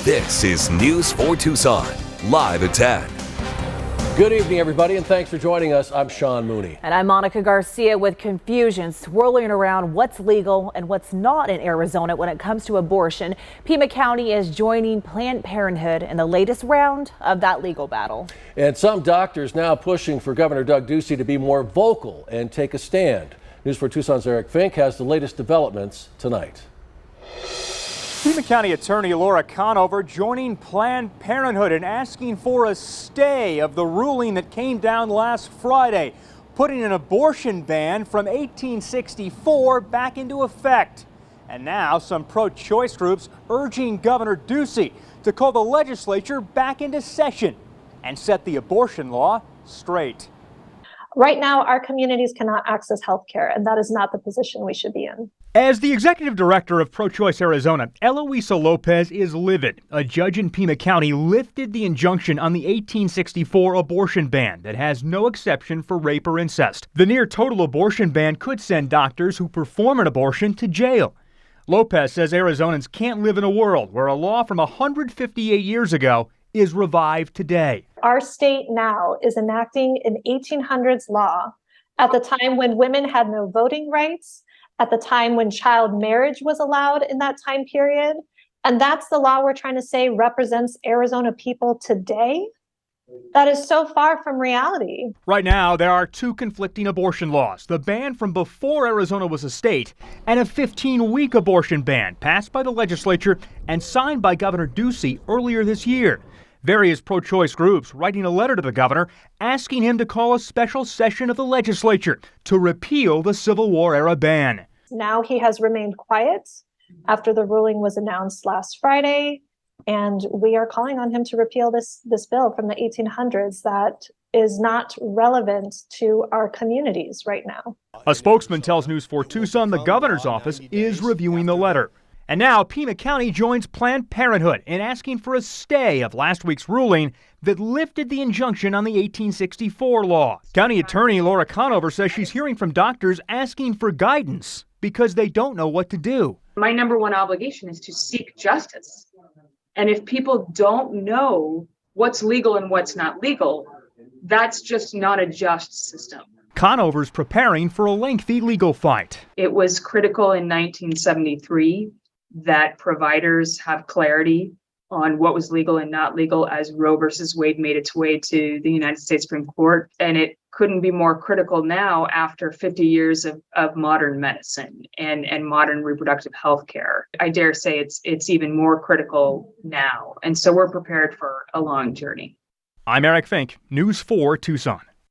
This is News 4 Tucson, live at 10. Good evening, everybody, and thanks for joining us. I'm Sean Mooney. And I'm Monica Garcia with confusion swirling around what's legal and what's not in Arizona when it comes to abortion. Pima County is joining Planned Parenthood in the latest round of that legal battle. And some doctors now pushing for Governor Doug Ducey to be more vocal and take a stand. News 4 Tucson's Eric Fink has the latest developments tonight. Pima County Attorney Laura Conover joining Planned Parenthood and asking for a stay of the ruling that came down last Friday, putting an abortion ban from 1864 back into effect. And now some pro-choice groups urging Governor Ducey to call the legislature back into session and set the abortion law straight. Right now, our communities cannot access health care, and that is not the position we should be in. As the executive director of ProChoice Arizona, Eloisa Lopez is livid. A judge in Pima County lifted the injunction on the 1864 abortion ban that has no exception for rape or incest. The near-total abortion ban could send doctors who perform an abortion to jail. Lopez says Arizonans can't live in a world where a law from 158 years ago is revived today. Our state now is enacting an 1800s law at the time when women had no voting rights, at the time when child marriage was allowed in that time period. And that's the law we're trying to say represents Arizona people today. That is so far from reality. Right now, there are two conflicting abortion laws. The ban from before Arizona was a state and a 15-week abortion ban passed by the legislature and signed by Governor Ducey earlier this year. Various pro-choice groups writing a letter to the governor asking him to call a special session of the legislature to repeal the Civil War-era ban. Now he has remained quiet after the ruling was announced last Friday, and we are calling on him to repeal this bill from the 1800s that is not relevant to our communities right now. A spokesman tells News 4 Tucson the governor's office is reviewing the letter. And now Pima County joins Planned Parenthood in asking for a stay of last week's ruling that lifted the injunction on the 1864 law. County Attorney Laura Conover says she's hearing from doctors asking for guidance because they don't know what to do. My number one obligation is to seek justice. And if people don't know what's legal and what's not legal, that's just not a just system. Conover's preparing for a lengthy legal fight. It was critical in 1973 that providers have clarity on what was legal and not legal as Roe versus Wade made its way to the United States Supreme Court. And it couldn't be more critical now after 50 years of modern medicine and modern reproductive health care. I dare say it's even more critical now. And so we're prepared for a long journey. I'm Eric Fink, News 4 Tucson.